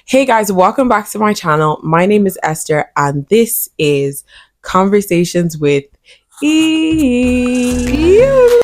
Hey guys, welcome back to my channel. My name is Esther and this is Conversations with E.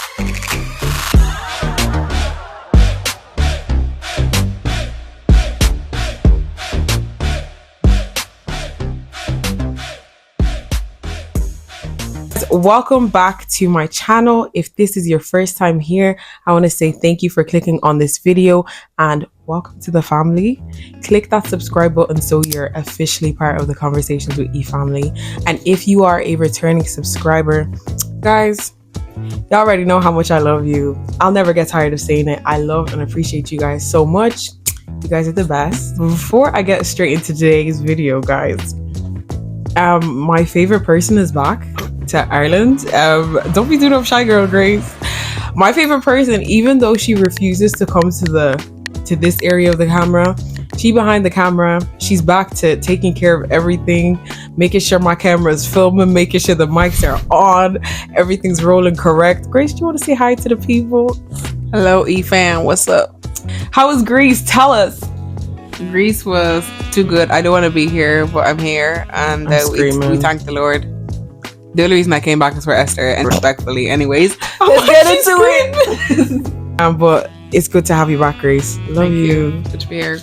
Welcome back to my channel. If this is your first time here, I want to say thank you for clicking on this video and welcome to the family. Click that subscribe button so you're officially part of the Conversations with E family. And if you are a returning subscriber, guys, you already know how much I love you. I'll never get tired of saying it. I love and appreciate you guys so much. You guys are the best. Before I get straight into today's video, guys, my favorite person is back to Ireland. Don't be doing up shy girl, Grace. My favorite person, even though she refuses to come to this area of the camera, she behind the camera, she's back to taking care of everything, making sure my camera is filming, making sure the mics are on, everything's rolling correct. Grace, do you want to say hi to the people? Hello, E-Fan. What's up? How was Greece? Tell us. Greece was too good. I don't want to be here, but I'm here, and we thank the Lord. The only reason I came back is for Esther, and respectfully, anyways. Let's get into it. But it's good to have you back, Grace. Love you. Good to be here.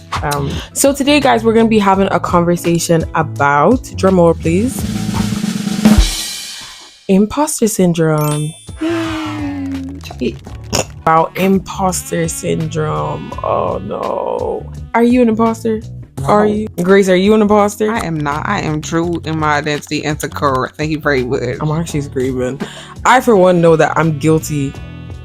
So today, guys, we're going to be having a conversation about, drum roll, please, imposter syndrome. About imposter syndrome. Oh no. Are you an imposter? No. Are you? Grace, are you an imposter? I am not. I am true in my identity and secure. Thank you very much. I'm actually screaming. I, for one, know that I'm guilty.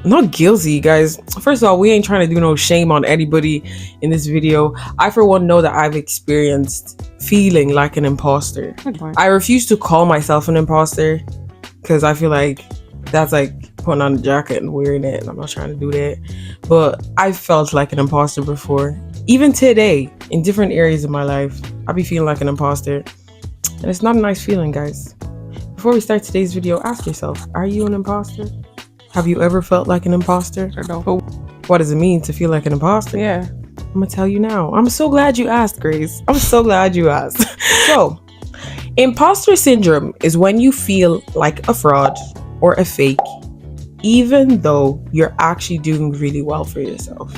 I'm not guilty, guys. First of all, we ain't trying to do no shame on anybody in this video. I, for one, know that I've experienced feeling like an imposter. I refuse to call myself an imposter because I feel like that's like putting on a jacket and wearing it, and I'm not trying to do that. But I felt like an imposter before. Even today, in different areas of my life, I be feeling like an imposter. And it's not a nice feeling, guys. Before we start today's video, ask yourself, are you an imposter? Have you ever felt like an imposter? I don't. What does it mean to feel like an imposter? Yeah. I'm gonna tell you now. I'm so glad you asked, Grace. I'm so glad you asked. So, imposter syndrome is when you feel like a fraud or a fake, even though you're actually doing really well for yourself.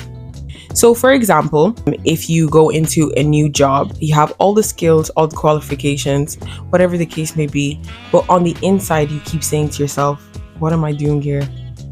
So for example, if you go into a new job, you have all the skills, all the qualifications, whatever the case may be, but on the inside, you keep saying to yourself, what am I doing here?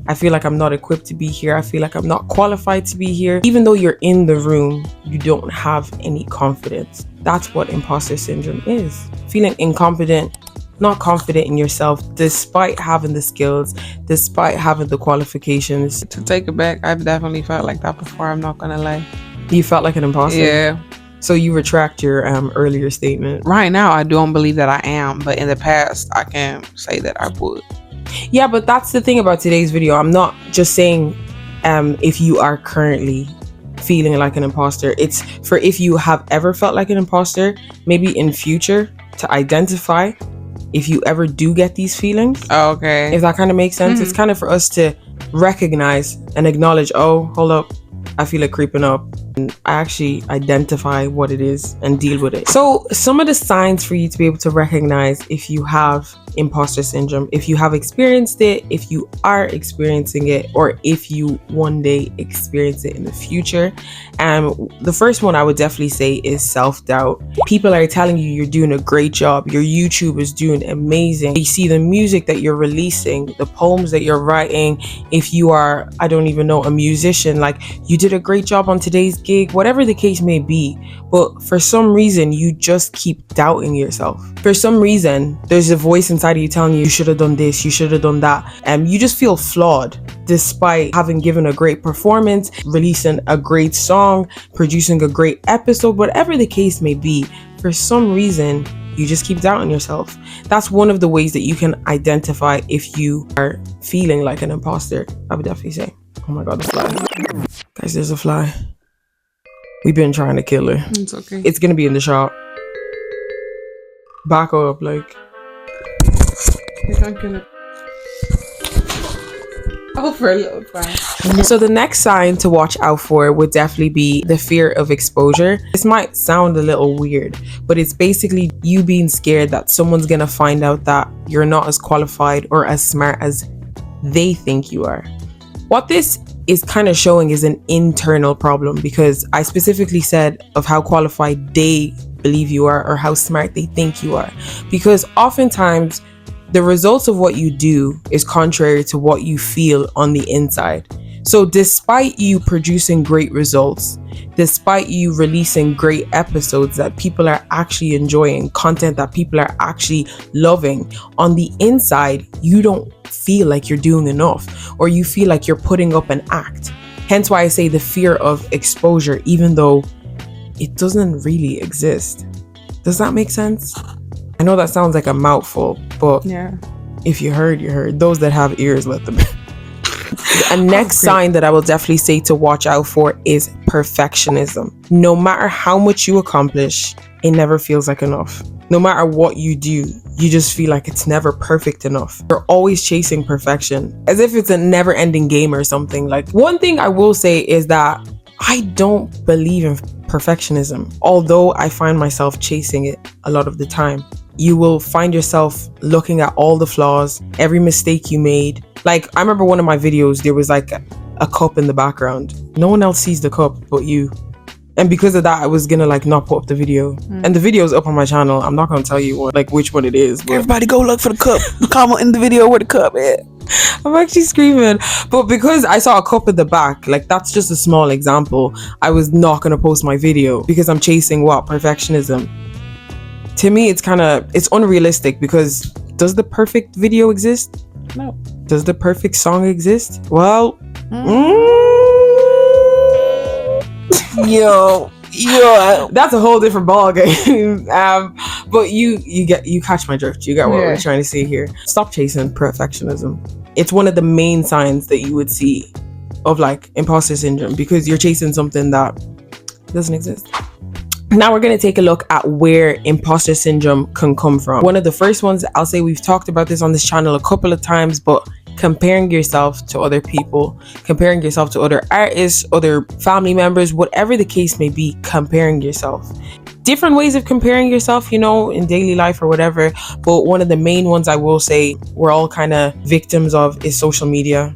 I feel like I'm not equipped to be here. I feel like I'm not qualified to be here. Even though you're in the room, you don't have any confidence. That's what imposter syndrome is. Feeling incompetent, not confident in yourself, despite having the skills, despite having the qualifications. To take it back, I've definitely felt like that before. I'm not gonna lie. You felt like an imposter? Yeah. So you retract your earlier statement. Right now, I don't believe that I am, but in the past, I can say that I would. Yeah, but that's the thing about today's video. I'm not just saying if you are currently feeling like an imposter. It's for if you have ever felt like an imposter, maybe in future, to identify if you ever do get these feelings. Okay. If that kind of makes sense. It's kind of for us to recognize and acknowledge, oh, hold up, I feel it creeping up. And I actually identify what it is and deal with it. So some of the signs for you to be able to recognize if you have imposter syndrome, if you have experienced it, if you are experiencing it, or if you one day experience it in the future. The first one I would definitely say is self-doubt. People are telling you you're doing a great job. Your YouTube is doing amazing. You see the music that you're releasing, the poems that you're writing. If you are, I don't even know, a musician, like you did a great job on today's gig, whatever the case may be. But for some reason, you just keep doubting yourself. For some reason, there's a voice inside of you telling you should have done this, you should have done that. You just feel flawed despite having given a great performance, releasing a great song, producing a great episode, whatever the case may be. For some reason, you just keep doubting yourself. That's one of the ways that you can identify if you are feeling like an imposter. I would definitely say, oh my God, the fly. Guys, there's a fly. We've been trying to kill her. It's okay. It's gonna be in the shop. Back up, like. We can't kill it. Oh, for a little while. So the next sign to watch out for would definitely be the fear of exposure. This might sound a little weird, but it's basically you being scared that someone's gonna find out that you're not as qualified or as smart as they think you are. What this is kind of showing is an internal problem, because I specifically said of how qualified they believe you are or how smart they think you are, because oftentimes the results of what you do is contrary to what you feel on the inside. So despite you producing great results, despite you releasing great episodes that people are actually enjoying, content that people are actually loving, on the inside, you don't feel like you're doing enough, or you feel like you're putting up an act. Hence why I say the fear of exposure, even though it doesn't really exist. Does that make sense? I know that sounds like a mouthful, but yeah. If you heard, you heard. Those that have ears, let them. A next sign that I will definitely say to watch out for is perfectionism. No matter how much you accomplish, it never feels like enough. No matter what you do, you just feel like it's never perfect enough. You're always chasing perfection, as if it's a never-ending game or something. Like, one thing I will say is that I don't believe in perfectionism, although I find myself chasing it a lot of the time. You will find yourself looking at all the flaws, every mistake you made. Like, I remember one of my videos, there was like a cup in the background. No one else sees the cup but you. And because of that, I was gonna like not put up the video. And the video is up on my channel. I'm not gonna tell you which one it is. But everybody go look for the cup. Comment in the video where the cup is. I'm actually screaming. But because I saw a cup in the back, like, that's just a small example, I was not gonna post my video because I'm chasing what? Perfectionism. To me, it's unrealistic, because does the perfect video exist? No. Does the perfect song exist? Well, yo, that's a whole different ball game. But you catch my drift. You get what we're trying to say here. Stop chasing perfectionism. It's one of the main signs that you would see of like imposter syndrome, because you're chasing something that doesn't exist. Now we're going to take a look at where imposter syndrome can come from. One of the first ones, I'll say we've talked about this on this channel a couple of times, but comparing yourself to other people, comparing yourself to other artists, other family members, whatever the case may be, comparing yourself. Different ways of comparing yourself, in daily life or whatever. But one of the main ones I will say we're all kind of victims of is social media.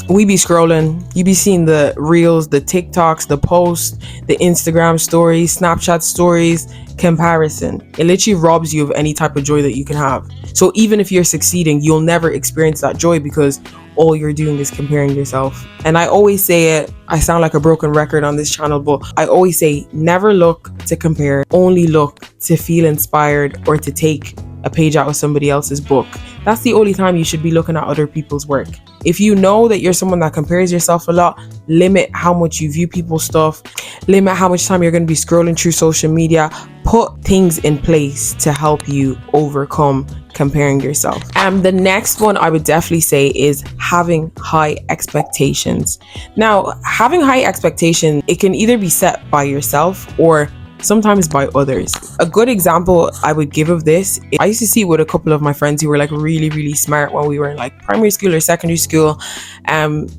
We be scrolling, you be seeing the reels, the TikToks, the posts, the Instagram stories, Snapchat stories, comparison. It literally robs you of any type of joy that you can have. So even if you're succeeding, you'll never experience that joy, because all you're doing is comparing yourself. And I always say it, I sound like a broken record on this channel, but I always say, never look to compare, only look to feel inspired or to take a page out of somebody else's book. That's the only time you should be looking at other people's work. If you know that you're someone that compares yourself a lot, limit how much you view people's stuff, limit how much time you're going to be scrolling through social media. Put things in place to help you overcome comparing yourself. The next one I would definitely say is having high expectations. Now, having high expectations, it can either be set by yourself or sometimes by others. A good example I would give of this, I used to see it with a couple of my friends who were like really, really smart when we were in like primary school or secondary school.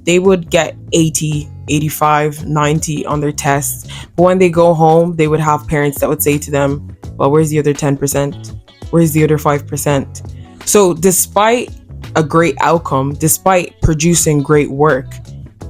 They would get 80, 85, 90 on their tests. But when they go home, they would have parents that would say to them, well, where's the other 10%? Where's the other 5%? So despite a great outcome, despite producing great work,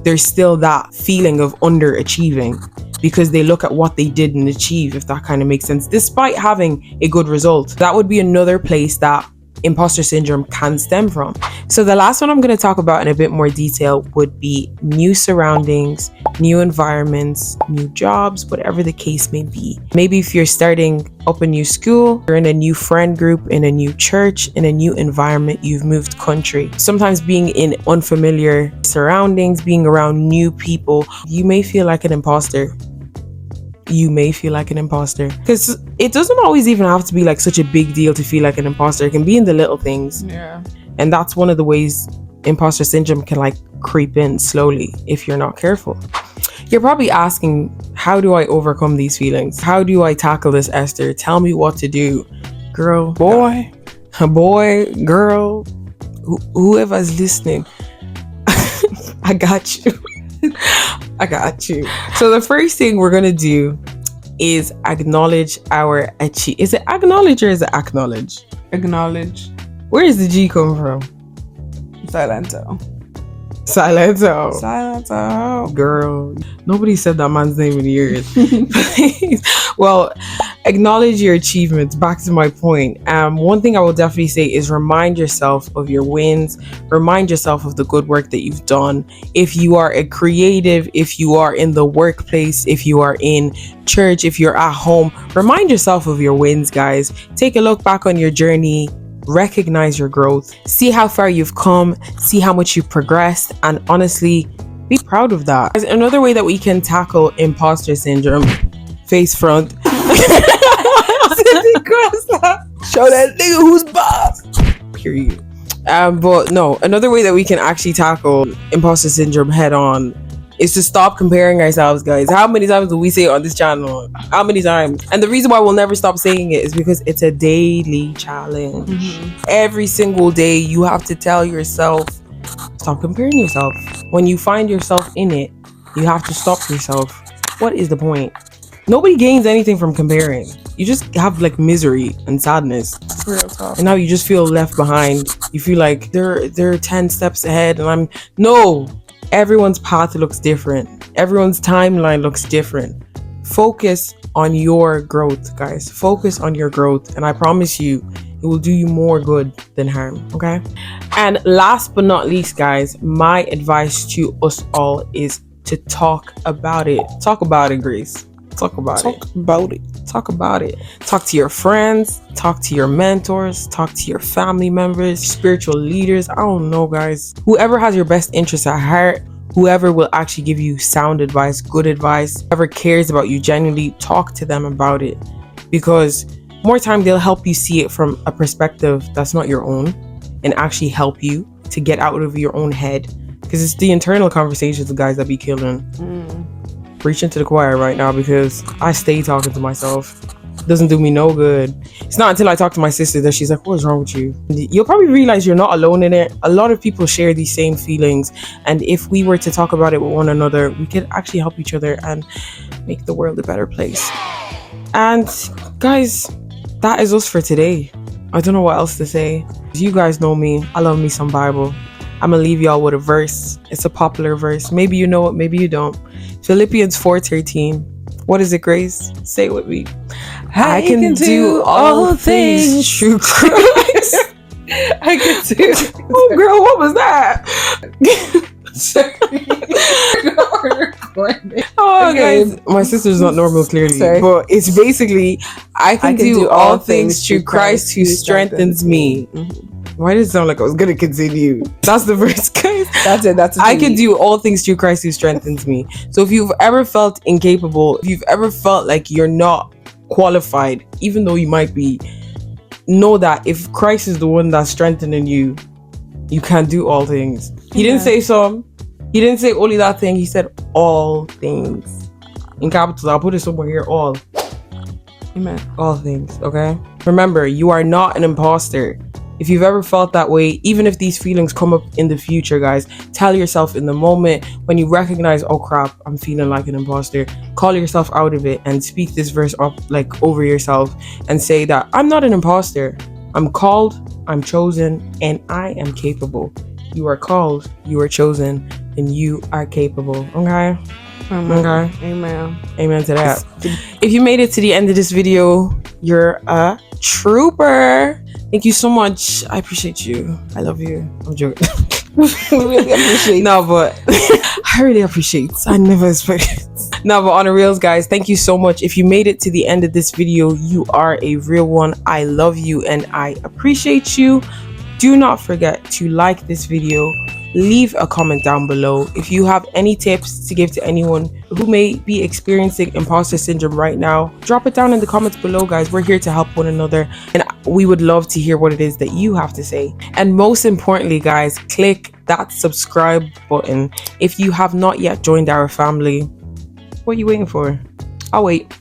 there's still that feeling of underachieving, because they look at what they didn't achieve, if that kind of makes sense, despite having a good result. That would be another place that imposter syndrome can stem from. So the last one I'm going to talk about in a bit more detail would be new surroundings, new environments, new jobs, whatever the case may be. Maybe if you're starting up a new school, you're in a new friend group, in a new church, in a new environment, you've moved country. Sometimes being in unfamiliar surroundings, being around new people, you may feel like an imposter. Because it doesn't always even have to be like such a big deal to feel like an imposter. It can be in the little things. Yeah. And that's one of the ways imposter syndrome can like creep in slowly if you're not careful. You're probably asking, how do I overcome these feelings? How do I tackle this, Esther? Tell me what to do. Girl, boy, girl, whoever's listening. I got you. I got you. So the first thing we're going to do is acknowledge our achievement. Is it acknowledge or is it acknowledge? Acknowledge. Where does the G come from? Silento. Girl, nobody said that man's name in years. Well, acknowledge your achievements. Back to my point. One thing I will definitely say is remind yourself of your wins. Remind yourself of the good work that you've done. If you are a creative, if you are in the workplace, if you are in church, if you're at home, remind yourself of your wins, guys. Take a look back on your journey. Recognize your growth, see how far you've come, see how much you've progressed, and honestly, be proud of that. There's another way that we can tackle imposter syndrome. Face front. Show that nigga who's boss. Period. But no, another way that we can actually tackle imposter syndrome head on is to stop comparing ourselves, guys. How many times do we say it on this channel? How many times? And the reason why we'll never stop saying it is because it's a daily challenge. Every single day you have to tell yourself, stop comparing yourself. When you find yourself in it, you have to stop yourself. What is the point? Nobody gains anything from comparing. You just have like misery and sadness. Real talk. And now you just feel left behind. You feel like they're 10 steps ahead and no. Everyone's path looks different. Everyone's timeline looks different. Focus on your growth, guys. Focus on your growth. And I promise you, it will do you more good than harm, okay? And last but not least, guys, my advice to us all is to talk about it. Talk about it, Grace. Talk about it. Talk about it. Talk to your friends. Talk to your mentors. Talk to your family members, spiritual leaders. I don't know, guys. Whoever has your best interests at heart, whoever will actually give you sound advice, good advice, whoever cares about you genuinely, talk to them about it. Because more time, they'll help you see it from a perspective that's not your own and actually help you to get out of your own head. Because it's the internal conversations, the guys that be killing. Preaching to the choir right now because I stay talking to myself. It doesn't do me no good. It's not until I talk to my sister that she's like, what's wrong with you? You'll probably realize you're not alone in it. A lot of people share these same feelings. And if we were to talk about it with one another, we could actually help each other and make the world a better place. And guys, that is us for today. I don't know what else to say. You guys know me. I love me some Bible. I'm gonna leave y'all with a verse. It's a popular verse. Maybe you know it, maybe you don't. Philippians 4:13. What is it, Grace? Say it with me. I can do all things through Christ. I can do. Oh, girl, what was that? Sorry. Oh, okay. Guys, my sister's not normal, clearly. Sorry. But it's basically, I can do all things through Christ who strengthens me. Why did it sound like I was gonna continue? That's the verse, guys. That's it. I can do all things through Christ who strengthens me. So if you've ever felt incapable, if you've ever felt like you're not qualified, even though you might be, know that if Christ is the one that's strengthening you, you can do all things. He didn't say some. He didn't say only that thing. He said all things. In capitals, I'll put it somewhere here. All. Amen. All things. Okay. Remember, you are not an imposter. If you've ever felt that way, even if these feelings come up in the future, guys, tell yourself in the moment when you recognize, oh crap, I'm feeling like an imposter, call yourself out of it and speak this verse up like over yourself and say that I'm not an imposter. I'm called, I'm chosen, and I am capable. You are called, you are chosen, and you are capable. Okay? Okay? Amen. Amen to that. If you made it to the end of this video, you're a trooper. Thank you so much. I appreciate you. I love you. I'm joking. Really appreciate. No, but I really appreciate. I never expected. No, but on the reals, guys, thank you so much. If you made it to the end of this video, you are a real one. I love you and I appreciate you. Do not forget to like this video. Leave a comment down below. If you have any tips to give to anyone who may be experiencing imposter syndrome right now, drop it down in the comments below, guys. We're here to help one another and we would love to hear what it is that you have to say. And most importantly, guys, click that subscribe button if you have not yet joined our family. What are you waiting for? I'll wait.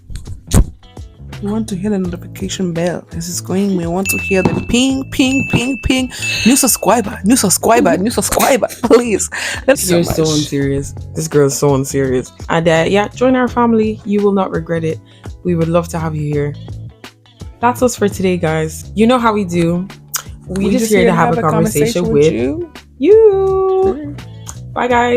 We want to hear the notification bell. This is going. We want to hear the ping, ping, ping, ping. New subscriber, new subscriber, new subscriber. Please. You're so unserious. This girl is so unserious. And yeah, join our family. You will not regret it. We would love to have you here. That's us for today, guys. You know how we do. We just here to have a conversation with you. Bye, guys.